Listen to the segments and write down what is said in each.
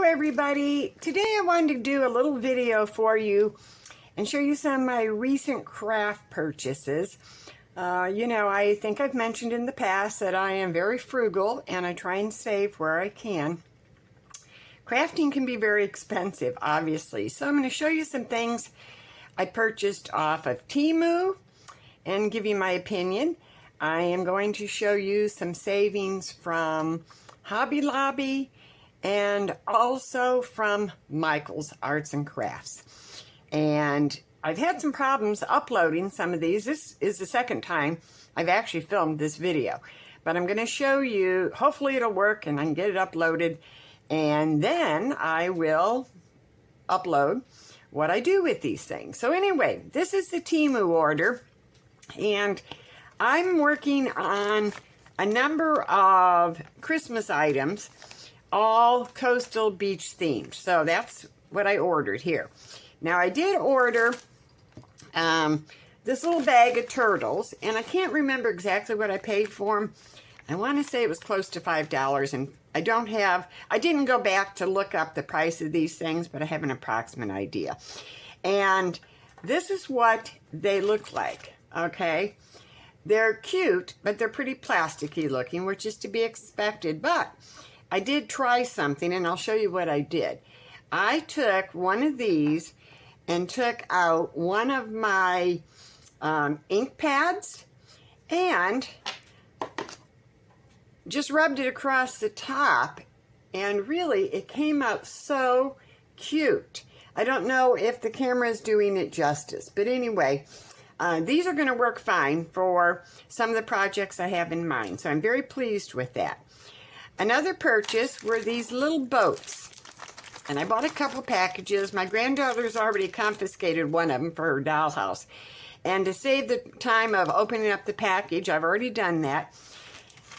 everybody. Today I wanted to do a little video for you and show you some of my recent craft purchases. I think I've mentioned in the past that I am very frugal and I try and save where I can. Crafting can be very expensive, obviously, so I'm going to show you some things I purchased off of TEMU and give you my opinion. I am going to show you some savings from Hobby Lobby and also from Michael's Arts and Crafts. And I've had some problems uploading some of these. This is the second time I've actually filmed this video. But I'm going to show you, hopefully it'll work and I can get it uploaded. And then I will upload what I do with these things. So anyway, this is the TEMU order. And I'm working on a number of Christmas items, all coastal beach themed. So that's what I ordered here. Now I did order this little bag of turtles, and I can't remember exactly what I paid for them. I want to say it was close to $5, and I didn't go back to look up the price of these things, but I have an approximate idea. And this is what they look like, okay? They're cute, but they're pretty plasticky looking, which is to be expected. But I did try something, and I'll show you what I did. I took one of these and took out one of my ink pads and just rubbed it across the top, and really it came out so cute. I don't know if the camera is doing it justice, but anyway, these are going to work fine for some of the projects I have in mind, so I'm very pleased with that. Another purchase were these little boats, and I bought a couple packages. My granddaughter's already confiscated one of them for her dollhouse, and to save the time of opening up the package, I've already done that.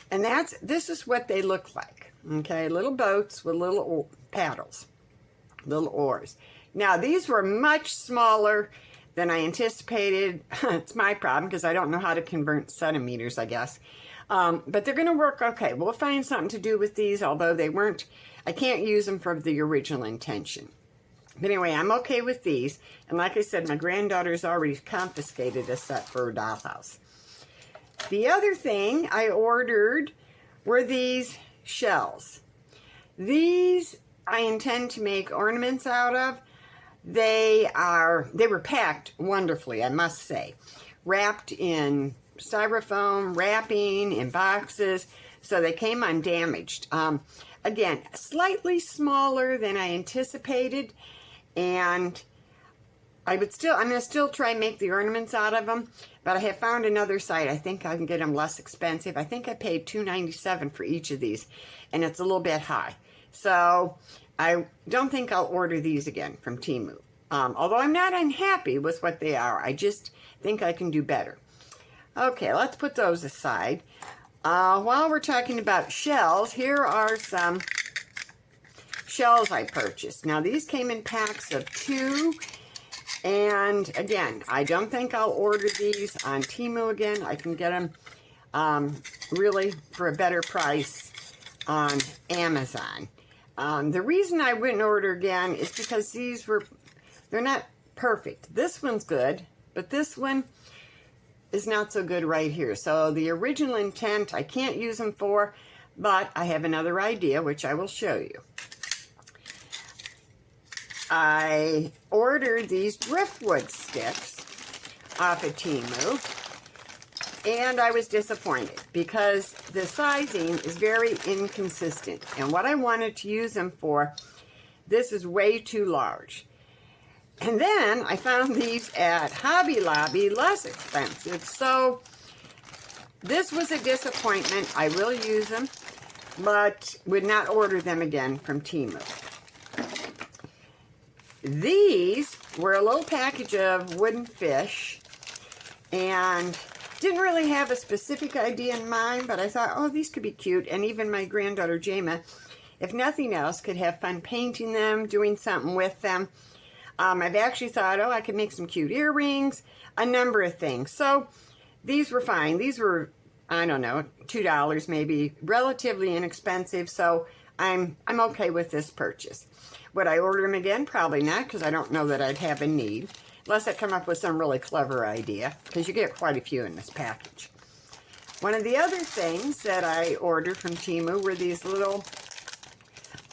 And this is what they look like, okay? Little boats with little paddles, little oars. Now, these were much smaller than I anticipated. It's my problem because I don't know how to convert centimeters, I guess. But they're going to work okay. We'll find something to do with these, although they weren't, I can't use them for the original intention. But anyway, I'm okay with these. And like I said, my granddaughter's already confiscated a set for her dollhouse. The other thing I ordered were these shells. These I intend to make ornaments out of. They were packed wonderfully, I must say. Wrapped in styrofoam, wrapping in boxes, so they came undamaged. Again, slightly smaller than I anticipated, and I'm going to still try and make the ornaments out of them, but I have found another site. I think I can get them less expensive. I think I paid $2.97 for each of these, and it's a little bit high. So I don't think I'll order these again from TEMU. Although I'm not unhappy with what they are. I just think I can do better. Okay, let's put those aside. While we're talking about shells, here are some shells I purchased. Now, these came in packs of 2. And again, I don't think I'll order these on TEMU again. I can get them really for a better price on Amazon. The reason I wouldn't order again is because they're not perfect. This one's good, but this one is not so good right here. So the original intent I can't use them for, but I have another idea which I will show you. I ordered these driftwood sticks off of TEMU, and I was disappointed because the sizing is very inconsistent. And what I wanted to use them for, this is way too large. And then I found these at Hobby Lobby less expensive. So this was a disappointment. I will use them, but would not order them again from TEMU. These were a little package of wooden fish, and didn't really have a specific idea in mind, but I thought, oh, these could be cute. And even my granddaughter, Jama, if nothing else, could have fun painting them, doing something with them. I've actually thought, oh, I could make some cute earrings, a number of things. So these were fine. These were, I don't know, $2 maybe, relatively inexpensive. So I'm okay with this purchase. Would I order them again? Probably not, because I don't know that I'd have a need. Unless I come up with some really clever idea, because you get quite a few in this package. One of the other things that I ordered from TEMU were these little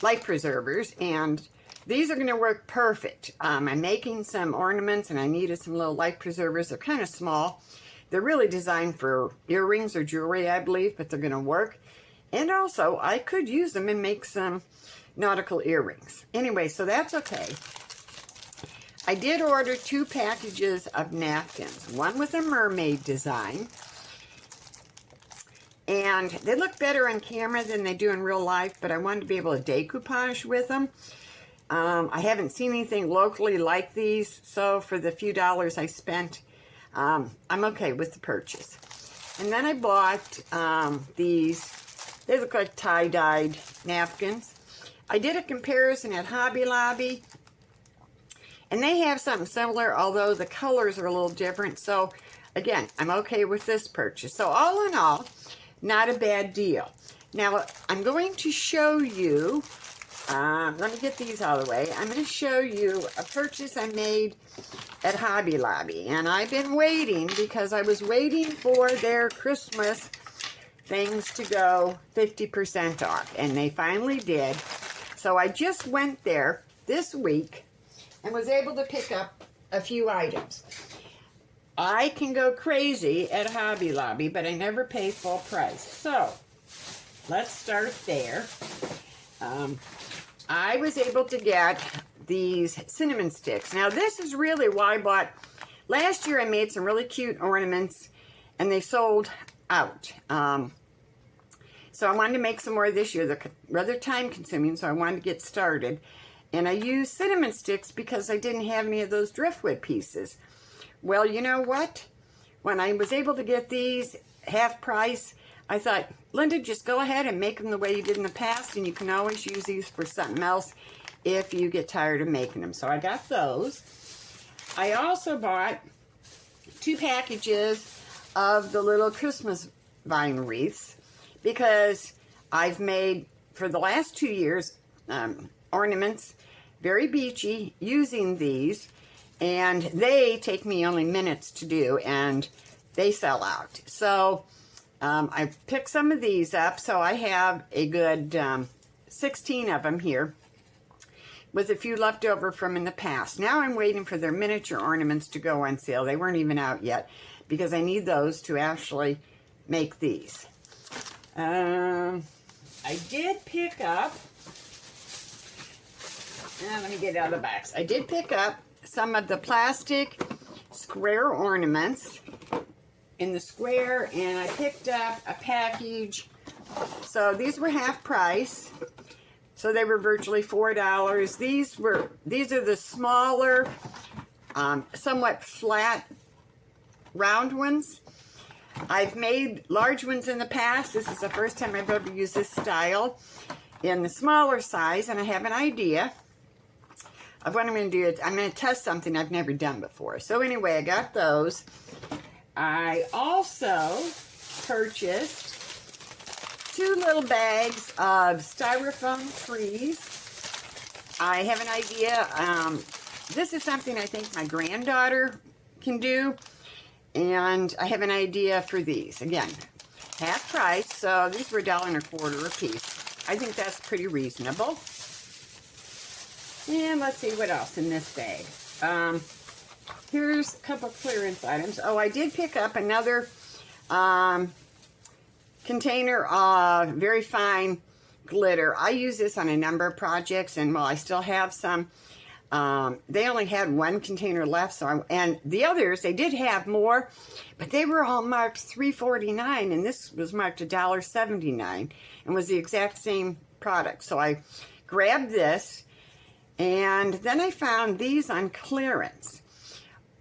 light preservers, and these are going to work perfect. I'm making some ornaments, and I needed some little light preservers. They're kind of small. They're really designed for earrings or jewelry, I believe, but they're going to work. And also, I could use them and make some nautical earrings. Anyway, so that's okay. I did order 2 packages of napkins, one with a mermaid design, and they look better on camera than they do in real life, but I wanted to be able to decoupage with them. I haven't seen anything locally like these, so for the few dollars I spent, I'm okay with the purchase. And then I bought these. They look like tie-dyed napkins. I did a comparison at Hobby Lobby, and they have something similar, although the colors are a little different. So, again, I'm okay with this purchase. So, all in all, not a bad deal. Now, I'm going to show you, let me get these out of the way. I'm going to show you a purchase I made at Hobby Lobby. And I've been waiting because I was waiting for their Christmas things to go 50% off. And they finally did. So I just went there this week and was able to pick up a few items. I can go crazy at Hobby Lobby, but I never pay full price. So, let's start there. I was able to get these cinnamon sticks. Now, this is really why I bought... Last year, I made some really cute ornaments, and they sold out. So, I wanted to make some more this year. They're rather time-consuming, so I wanted to get started. And I used cinnamon sticks because I didn't have any of those driftwood pieces. Well, you know what? When I was able to get these half price, I thought, Linda, just go ahead and make them the way you did in the past, and you can always use these for something else if you get tired of making them. So I got those. I also bought 2 packages of the little Christmas vine wreaths because I've made, for the last 2 years, ornaments, very beachy, using these. And they take me only minutes to do, and they sell out. So I picked some of these up. So I have a good 16 of them here, with a few left over from in the past. Now I'm waiting for their miniature ornaments to go on sale. They weren't even out yet, because I need those to actually make these. I did pick up, let me get it out of the box. I did pick up some of the plastic square ornaments in the square, and I picked up a package. So these were half price, so they were virtually $4. These are the smaller, somewhat flat, round ones. I've made large ones in the past. This is the first time I've ever used this style in the smaller size, and I have an idea of what I'm going to do. I'm going to test something I've never done before. So anyway, I got those. I also purchased 2 little bags of styrofoam trees. I have an idea. This is something I think my granddaughter can do. And I have an idea for these. Again, half price. So these were $1.25 a piece. I think that's pretty reasonable. And let's see what else in this bag. Here's a couple clearance items. Oh, I did pick up another container of very fine glitter. I use this on a number of projects, and while I still have some, they only had 1 container left. And the others, they did have more, but they were all marked $3.49, and this was marked $1.79, and was the exact same product. So I grabbed this. And then I found these on clearance,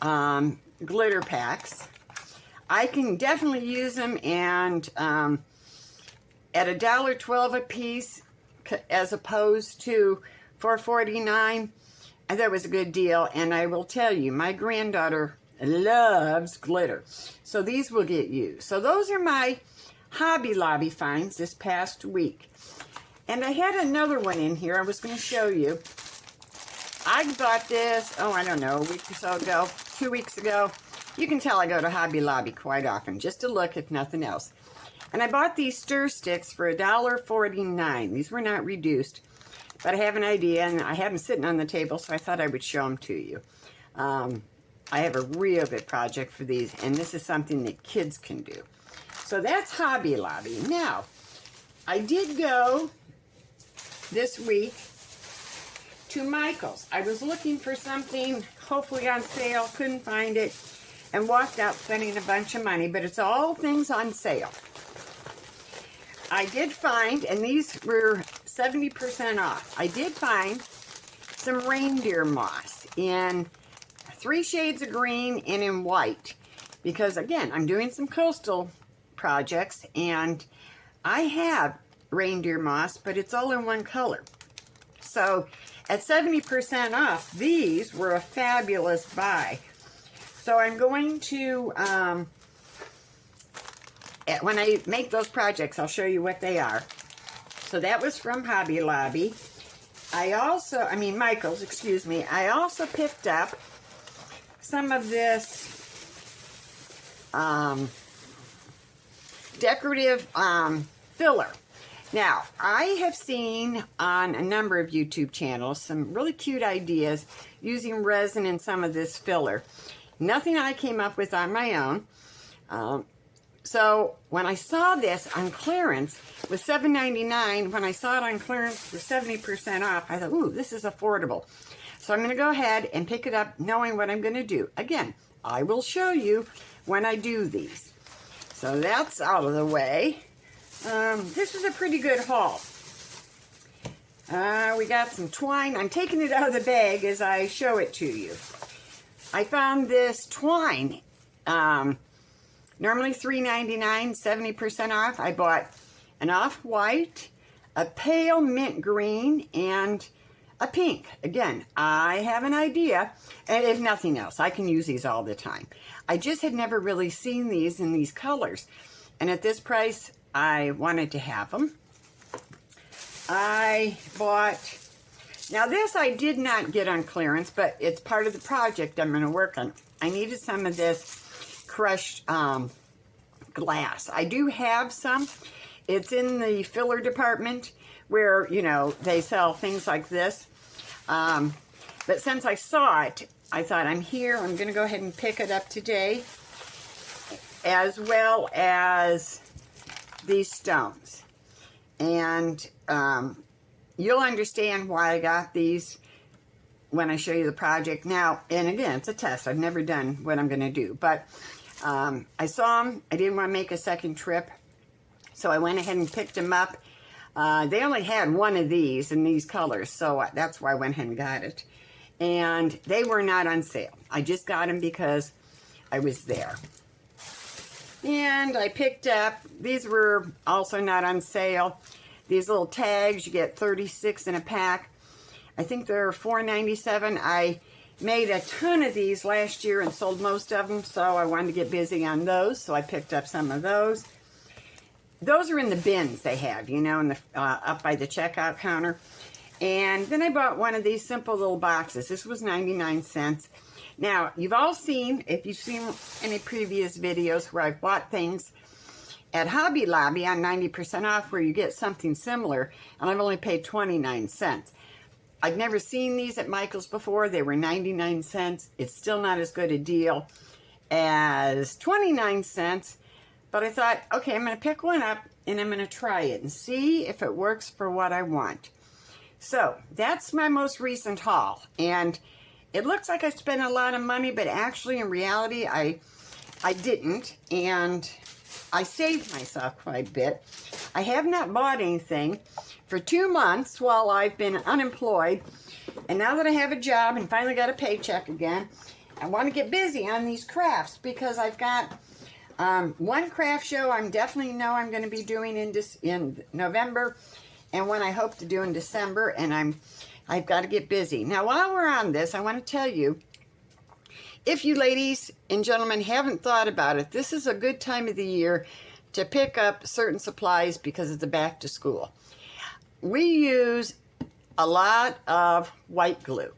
glitter packs. I can definitely use them, and at $1.12 a piece, as opposed to $4.49, I thought it was a good deal. And I will tell you, my granddaughter loves glitter, so these will get used. So those are my Hobby Lobby finds this past week. And I had another one in here I was going to show you. I bought this, oh, I don't know, a week or so ago, 2 weeks ago. You can tell I go to Hobby Lobby quite often, just to look if nothing else. And I bought these stir sticks for $1.49. These were not reduced, but I have an idea, and I have them sitting on the table, so I thought I would show them to you. I have a real good project for these, and this is something that kids can do. So that's Hobby Lobby. Now, I did go this week to Michael's. I was looking for something, hopefully on sale, couldn't find it, and walked out spending a bunch of money, but it's all things on sale. I did find, and these were 70% off, I did find some reindeer moss in 3 shades of green and in white, because again, I'm doing some coastal projects, and I have reindeer moss, but it's all in one color. So at 70% off, these were a fabulous buy. So I'm going to, when I make those projects, I'll show you what they are. So that was from Hobby Lobby. Michael's, excuse me. I also picked up some of this decorative filler. Now, I have seen on a number of YouTube channels some really cute ideas using resin in some of this filler. Nothing I came up with on my own. So when I saw this on clearance with $7.99, when I saw it on clearance for 70% off, I thought, ooh, this is affordable. So I'm going to go ahead and pick it up knowing what I'm going to do. Again, I will show you when I do these. So that's out of the way. This is a pretty good haul. We got some twine. I'm taking it out of the bag as I show it to you. I found this twine. Normally $3.99, 70% off. I bought an off-white, a pale mint green, and a pink. Again, I have an idea, and if nothing else, I can use these all the time. I just had never really seen these in these colors, and at this price, I wanted to have them. I bought, now this I did not get on clearance, but it's part of the project I'm going to work on. I needed some of this crushed glass. I do have some. It's in the filler department where, you know, they sell things like this. But since I saw it, I thought, I'm here. I'm going to go ahead and pick it up today, as well as these stones. And you'll understand why I got these when I show you the project. Now, and again, it's a test. I've never done what I'm going to do. But I saw them. I didn't want to make a second trip. So I went ahead and picked them up. They only had one of these in these colors. So that's why I went ahead and got it. And they were not on sale. I just got them because I was there. And I picked up, these were also not on sale. These little tags, you get 36 in a pack. I think they're $4.97. I made a ton of these last year and sold most of them, so I wanted to get busy on those, so I picked up some of those. Those are in the bins they have, you know, in the up by the checkout counter. And then I bought one of these simple little boxes. This was 99 cents. Now, you've all seen, if you've seen any previous videos where I've bought things at Hobby Lobby on 90% off where you get something similar, and I've only paid 29 cents. I've never seen these at Michael's before. They were 99 cents. It's still not as good a deal as 29 cents. But I thought, okay, I'm going to pick one up and I'm going to try it and see if it works for what I want. So that's my most recent haul. And it looks like I spent a lot of money, but actually in reality, I didn't. And I saved myself quite a bit. I have not bought anything for 2 months while I've been unemployed. And now that I have a job and finally got a paycheck again, I want to get busy on these crafts because I've got one craft show I'm definitely know I'm going to be doing in November, and one I hope to do in December, and I've got to get busy. Now, while we're on this, I want to tell you, if you ladies and gentlemen haven't thought about it, this is a good time of the year to pick up certain supplies because of the back to school. we use a lot of white glue.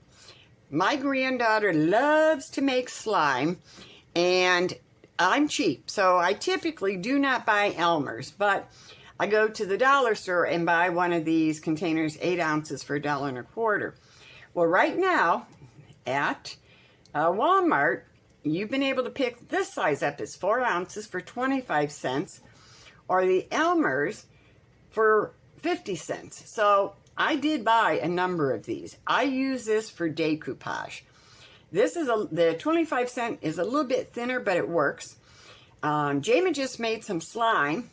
My granddaughter loves to make slime, and I'm cheap, so I typically do not buy Elmer's, but I go to the dollar store and buy one of these containers, 8 ounces for $1.25. Well, right now at Walmart, you've been able to pick this size up. It's 4 ounces for 25 cents, or the Elmer's for 50 cents. So I did buy a number of these. I use this for decoupage. This is the 25 cent is a little bit thinner, but it works. Jamie just made some slime,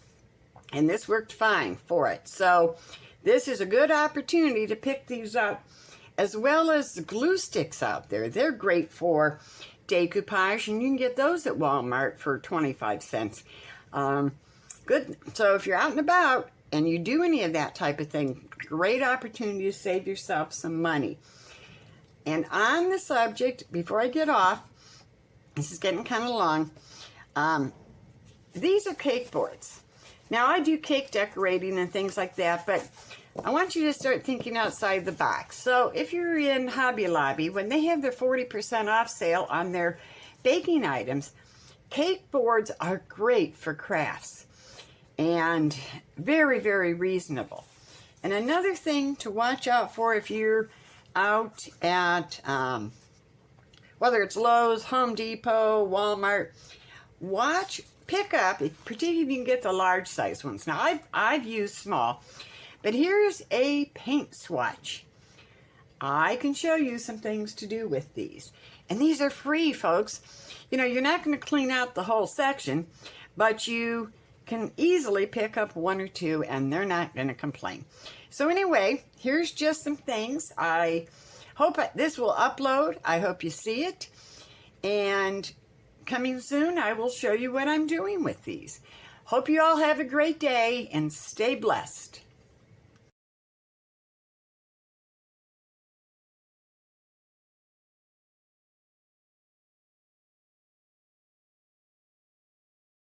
and this worked fine for it. So this is a good opportunity to pick these up, as well as the glue sticks out there. They're great for decoupage, and you can get those at Walmart for 25 cents. Good. So if you're out and about and you do any of that type of thing, great opportunity to save yourself some money. And on the subject, before I get off, this is getting kind of long, these are cake boards. Now, I do cake decorating and things like that, but I want you to start thinking outside the box. So if you're in Hobby Lobby, when they have their 40% off sale on their baking items, cake boards are great for crafts and very, very reasonable. And another thing to watch out for if you're out at, whether it's Lowe's, Home Depot, Walmart, pick up, particularly if you can get the large size ones. Now, I've used small, but here's a paint swatch. I can show you some things to do with these. And these are free, folks. You know, you're not going to clean out the whole section, but you can easily pick up 1 or 2, and they're not going to complain. So anyway, here's just some things. I hope this will upload. I hope you see it. And coming soon, I will show you what I'm doing with these. Hope you all have a great day and stay blessed.